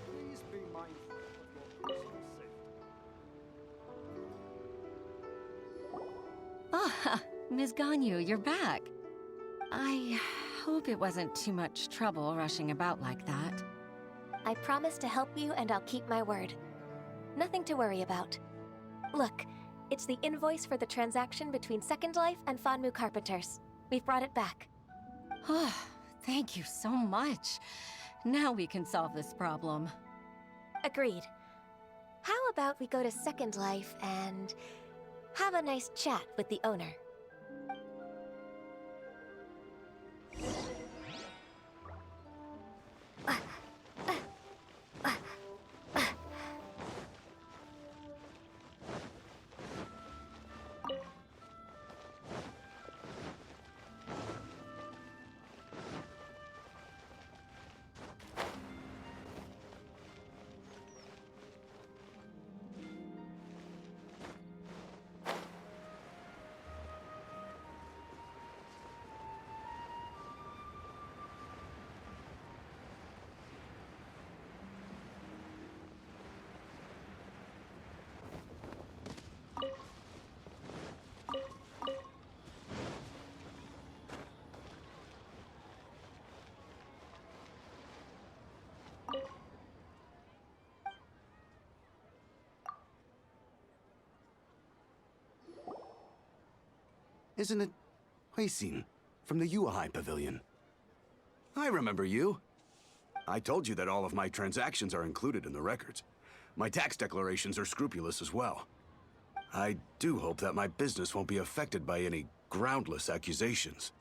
Please be mindful of your personal safety. Ah, Ms. Ganyu, you're back. I hope it wasn't too much trouble rushing about like that. I promise to help you and I'll keep my word. Nothing to worry about. Look, it's the invoice for the transaction between Second Life and Fanmu Carpenters. We've brought it back. Oh, thank you so much. Now we can solve this problem. Agreed. How about we go to Second Life and have a nice chat with the owner? Isn't it Huixin from the Yuehai Pavilion? I remember you. I told you that all of my transactions are included in the records. My tax declarations are scrupulous as well. I do hope that my business won't be affected by any groundless accusations.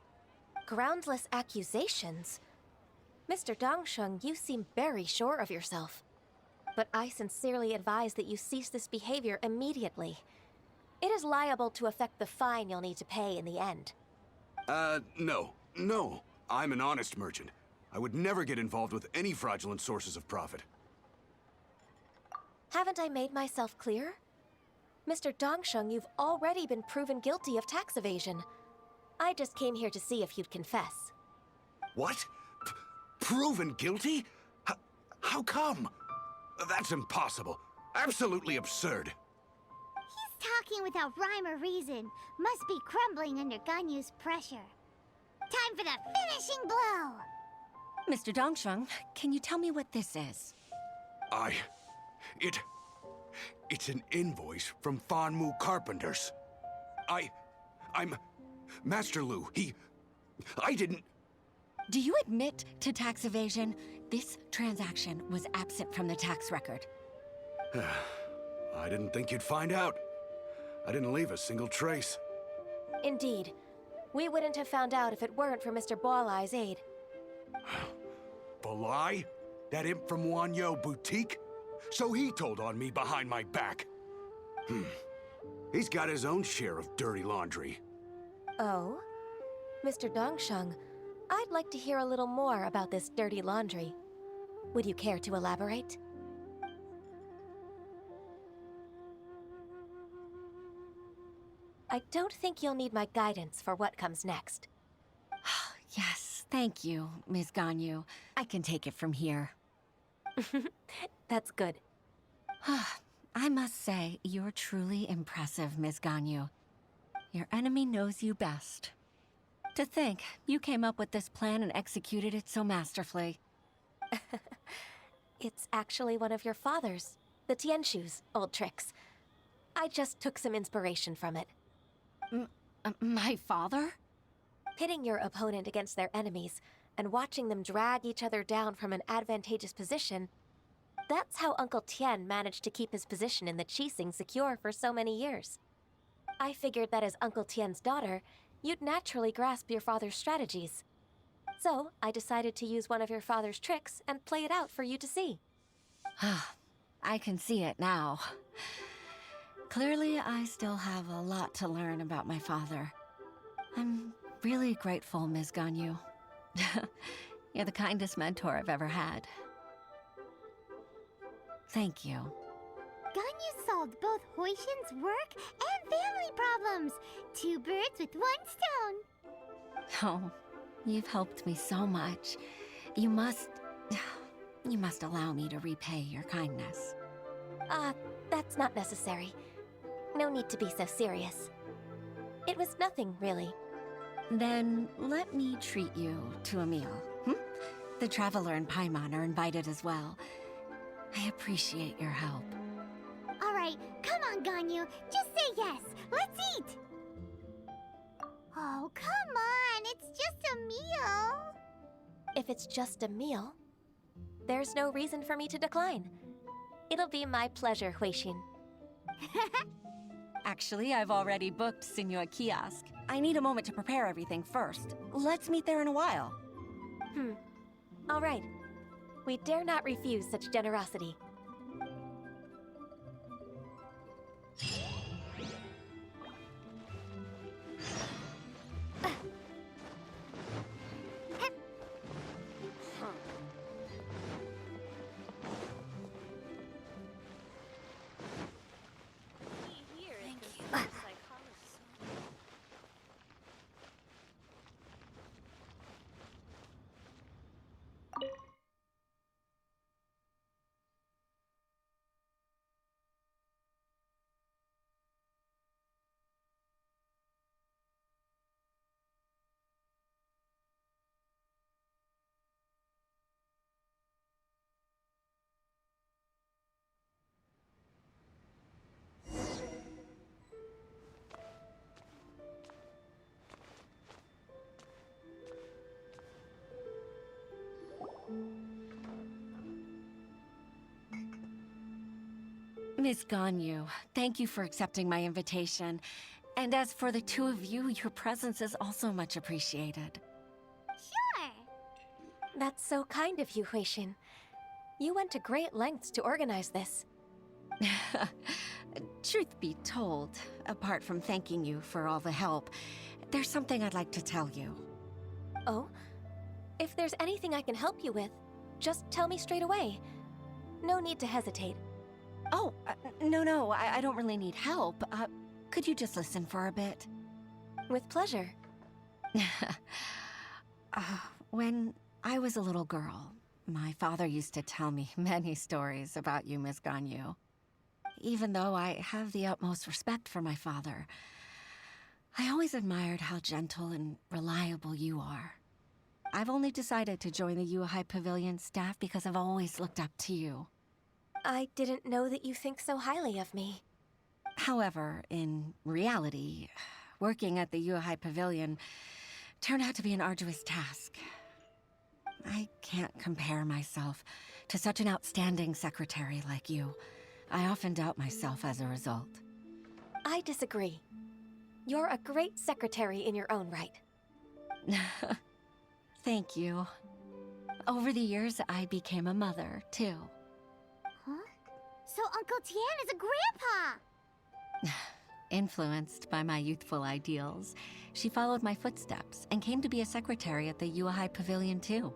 Groundless accusations? Mr. Dongsheng, you seem very sure of yourself. But I sincerely advise that you cease this behavior immediately. It is liable to affect the fine you'll need to pay in the end. No. I'm an honest merchant. I would never get involved with any fraudulent sources of profit. Haven't I made myself clear? Mr. Dongsheng, you've already been proven guilty of tax evasion. I just came here to see if you'd confess. What? Proven guilty? How come? That's impossible. Absolutely absurd. He's talking without rhyme or reason. Must be crumbling under Ganyu's pressure. Time for the finishing blow! Mr. Dongsheng, can you tell me what this is? It's an invoice from Fanmu Carpenters. I'm Master Lu. I didn't... Do you admit to tax evasion? This transaction was absent from the tax record. I didn't think you'd find out. I didn't leave a single trace. Indeed. We wouldn't have found out if it weren't for Mr. Boalai's aid. Balai? That imp from Wanyo Boutique? So he told on me behind my back. He's got his own share of dirty laundry. Oh? Mr. Dongsheng, I'd like to hear a little more about this dirty laundry. Would you care to elaborate? I don't think you'll need my guidance for what comes next. Yes, thank you, Ms. Ganyu. I can take it from here. That's good. I must say, you're truly impressive, Ms. Ganyu. Your enemy knows you best. To think, you came up with this plan and executed it so masterfully. It's actually one of your father's, the Tianshu's, old tricks. I just took some inspiration from it. My father? Pitting your opponent against their enemies, and watching them drag each other down from an advantageous position, that's how Uncle Tian managed to keep his position in the Qixing secure for so many years. I figured that as Uncle Tian's daughter, you'd naturally grasp your father's strategies. So, I decided to use one of your father's tricks and play it out for you to see. I can see it now. Clearly, I still have a lot to learn about my father. I'm really grateful, Ms. Ganyu. You're the kindest mentor I've ever had. Thank you. Ganyu solved both Huixin's work and family problems. 2 birds with 1 stone. Oh, you've helped me so much. You must allow me to repay your kindness. That's not necessary. No need to be so serious. It was nothing, really. Then let me treat you to a meal. The Traveler and Paimon are invited as well. I appreciate your help. All right, come on, Ganyu. Just say yes. Let's eat. Oh, come on. It's just a meal. If it's just a meal, there's no reason for me to decline. It'll be my pleasure, Huixin. Actually, I've already booked Senua Kiosk. I need a moment to prepare everything first. Let's meet there in a while. All right. We dare not refuse such generosity. Miss Ganyu, thank you for accepting my invitation. And as for the 2 of you, your presence is also much appreciated. Sure. That's so kind of you, Huixin. You went to great lengths to organize this. Truth be told, apart from thanking you for all the help, there's something I'd like to tell you. Oh? If there's anything I can help you with, just tell me straight away. No need to hesitate. Oh, no, I don't really need help. Could you just listen for a bit? With pleasure. When I was a little girl, my father used to tell me many stories about you, Miss Ganyu. Even though I have the utmost respect for my father, I always admired how gentle and reliable you are. I've only decided to join the Liyue Pavilion staff because I've always looked up to you. I didn't know that you think so highly of me. However, in reality, working at the Liyue Pavilion turned out to be an arduous task. I can't compare myself to such an outstanding secretary like you. I often doubt myself as a result. I disagree. You're a great secretary in your own right. Thank you. Over the years, I became a mother, too. Huh? So Uncle Tian is a grandpa! Influenced by my youthful ideals, she followed my footsteps and came to be a secretary at the Liyue Pavilion, too.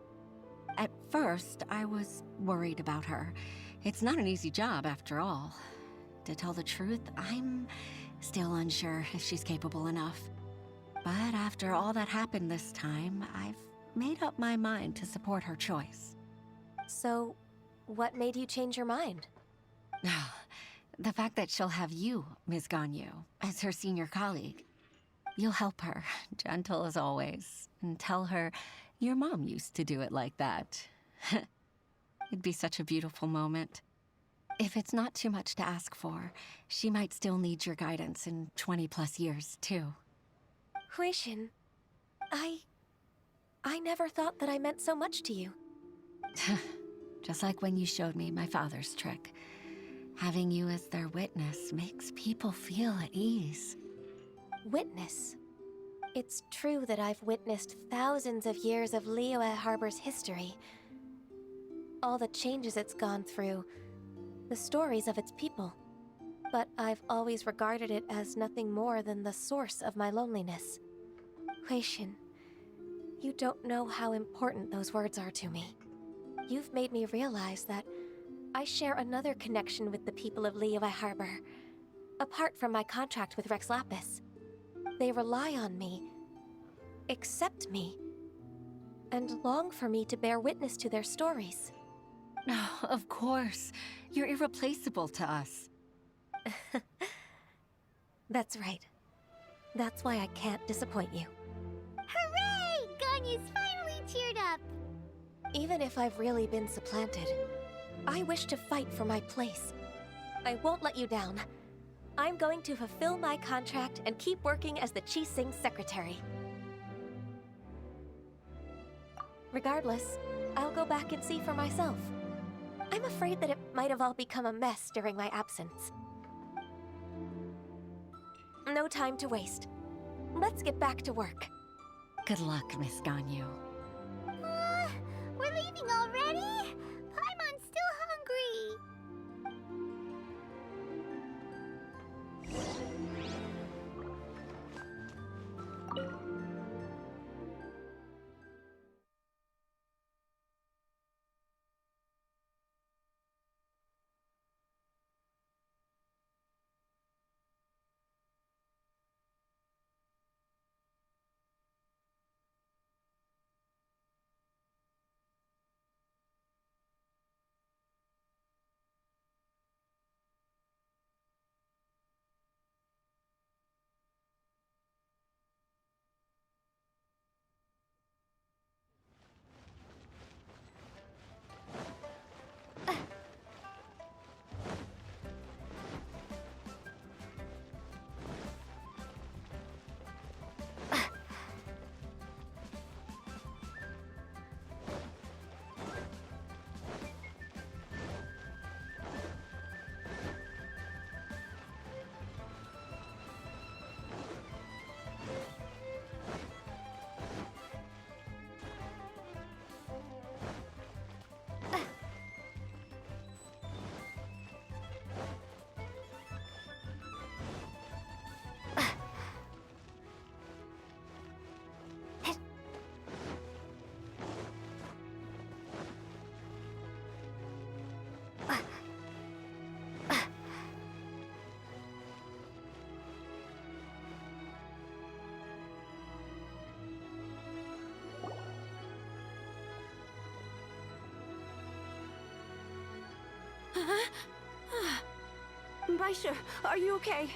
At first, I was worried about her. It's not an easy job, after all. To tell the truth, I'm still unsure if she's capable enough. But after all that happened this time, I've made up my mind to support her choice. So, what made you change your mind? The fact that she'll have you, Ms. Ganyu, as her senior colleague. You'll help her, gentle as always, and tell her your mom used to do it like that. It'd be such a beautiful moment. If it's not too much to ask for, she might still need your guidance in 20+ years, too. Huixin, I I never thought that I meant so much to you. Just like when you showed me my father's trick. Having you as their witness makes people feel at ease. Witness. It's true that I've witnessed thousands of years of Liyue Harbor's history. All the changes it's gone through, the stories of its people. But I've always regarded it as nothing more than the source of my loneliness. Huixin, you don't know how important those words are to me. You've made me realize that I share another connection with the people of Liyue Harbor, apart from my contract with Rex Lapis. They rely on me, accept me, and long for me to bear witness to their stories. Oh, of course. You're irreplaceable to us. That's right. That's why I can't disappoint you. Hooray! Ganyu's finally cheered up! Even if I've really been supplanted, I wish to fight for my place. I won't let you down. I'm going to fulfill my contract and keep working as the Qixing secretary. Regardless, I'll go back and see for myself. I'm afraid that it might have all become a mess during my absence. No time to waste. Let's get back to work. Good luck, Miss Ganyu. We're leaving already? Paimon's still hungry. Baisha, are you okay?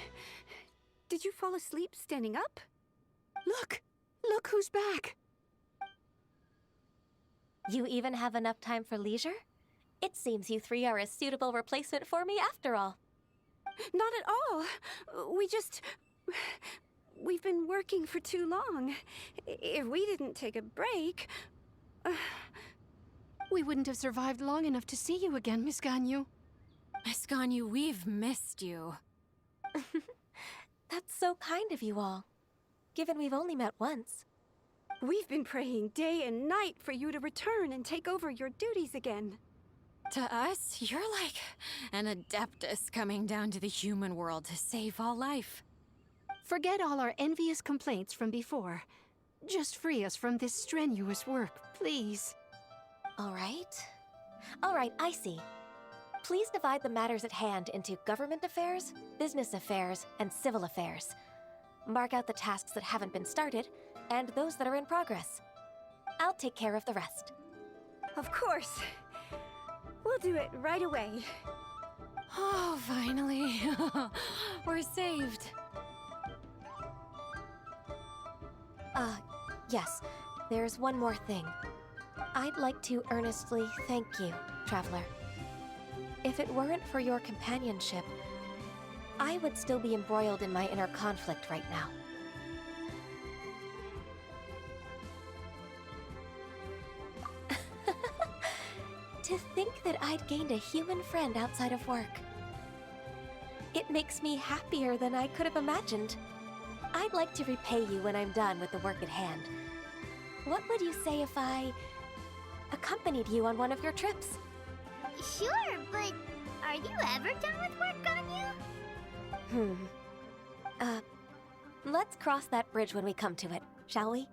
Did you fall asleep standing up? Look! Look who's back! You even have enough time for leisure? It seems you three are a suitable replacement for me after all. Not at all. We've been working for too long. If we didn't take a break... We wouldn't have survived long enough to see you again, Miss Ganyu. Miss Ganyu, we've missed you. That's so kind of you all, given we've only met once. We've been praying day and night for you to return and take over your duties again. To us, you're like an adeptus coming down to the human world to save all life. Forget all our envious complaints from before. Just free us from this strenuous work, please. All right, I see. Please divide the matters at hand into government affairs, business affairs, and civil affairs. Mark out the tasks that haven't been started, and those that are in progress. I'll take care of the rest. Of course. We'll do it right away. Oh, finally. We're saved. Yes. There's one more thing. I'd like to earnestly thank you, Traveler. If it weren't for your companionship, I would still be embroiled in my inner conflict right now. To think that I'd gained a human friend outside of work. It makes me happier than I could have imagined. I'd like to repay you when I'm done with the work at hand. What would you say if I accompanied you on one of your trips? Sure, but are you ever done with work, Ganyu? Let's cross that bridge when we come to it, shall we?